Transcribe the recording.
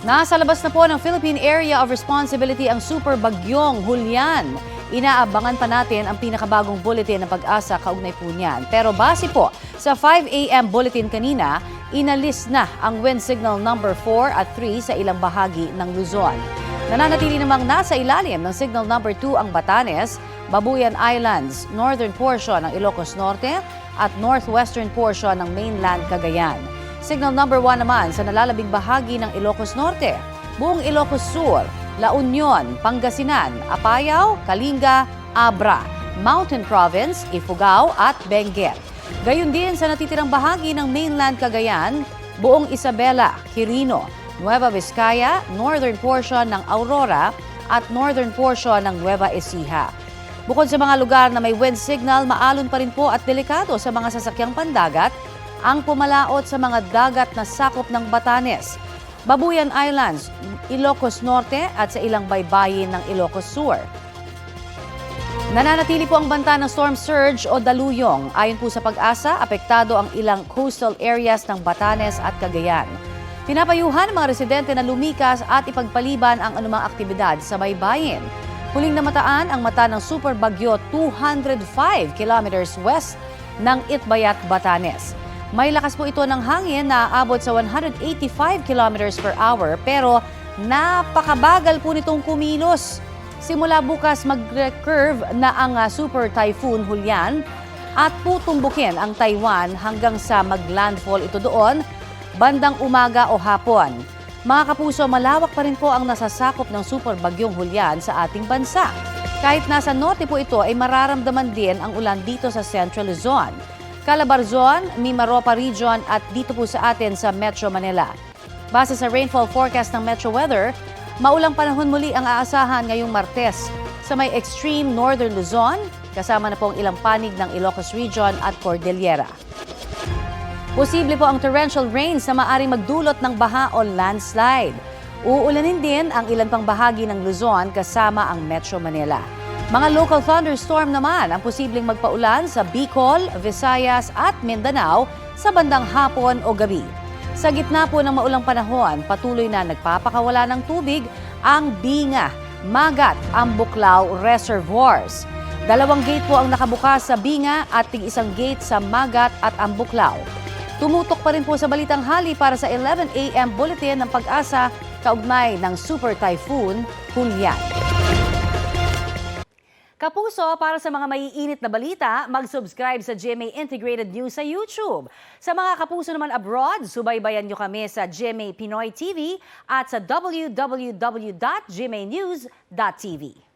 Nasa labas na po ng Philippine Area of Responsibility ang super bagyong Julian. Inaabangan pa natin ang pinakabagong bulletin ng Pag-asa kaugnay po niyan. Pero base po sa 5 a.m. bulletin kanina, inalis na ang wind signal number 4 at 3 sa ilang bahagi ng Luzon. Nananatili namang nasa ilalim ng signal number 2 ang Batanes, Babuyan Islands, northern portion ng Ilocos Norte at northwestern portion ng mainland Cagayan. Signal number 1 naman sa nalalabing bahagi ng Ilocos Norte, buong Ilocos Sur, La Union, Pangasinan, Apayao, Kalinga, Abra, Mountain Province, Ifugao at Benguet. Gayon din sa natitirang bahagi ng mainland Cagayan, buong Isabela, Quirino, Nueva Vizcaya, northern portion ng Aurora at northern portion ng Nueva Ecija. Bukod sa mga lugar na may wind signal, maalon pa rin po at delikado sa mga sasakyang pandagat ang pumalaot sa mga dagat na sakop ng Batanes, Babuyan Islands, Ilocos Norte at sa ilang baybayin ng Ilocos Sur. Nananatili po ang banta ng storm surge o daluyong. Ayon po sa Pag-asa, apektado ang ilang coastal areas ng Batanes at Cagayan. Pinapayuhan ang mga residente na lumikas at ipagpaliban ang anumang aktibidad sa baybayin. Huling namataan ang mata ng super bagyo 205 kilometers west ng Itbayat, Batanes. May lakas po ito ng hangin na aabot sa 185 kilometers per hour pero napakabagal po nitong kumilos. Simula bukas mag-curve na ang super typhoon Julian at tutumbukin ang Taiwan hanggang sa mag-landfall ito doon bandang umaga o hapon. Mga kapuso, malawak pa rin po ang nasasakop ng super bagyong Julian sa ating bansa. Kahit nasa norte po ito ay mararamdaman din ang ulan dito sa Central Luzon, Calabarzon, Mimaropa Region at dito po sa atin sa Metro Manila. Base sa rainfall forecast ng Metro Weather, maulang panahon muli ang aasahan ngayong Martes sa may extreme northern Luzon, kasama na po ang ilang panig ng Ilocos Region at Cordillera. Posible po ang torrential rains na maaaring magdulot ng baha o landslide. Uulanin din ang ilan pang bahagi ng Luzon kasama ang Metro Manila. Mga local thunderstorm naman ang posibleng magpaulan sa Bicol, Visayas at Mindanao sa bandang hapon o gabi. Sa gitna po ng maulang panahon, patuloy na nagpapakawala ng tubig ang Binga, Magat, Ambuklao Reservoirs. 2 gate po ang nakabukas sa Binga at tig-1 gate sa Magat at Ambuklao. Tumutok pa rin po sa Balitang Hali para sa 11 a.m. bulletin ng Pag-asa kaugnay ng Super Typhoon Julian. Kapuso, para sa mga maiinit na balita, mag-subscribe sa GMA Integrated News sa YouTube. Sa mga kapuso naman abroad, subaybayan nyo kami sa GMA Pinoy TV at sa www.gmanews.tv.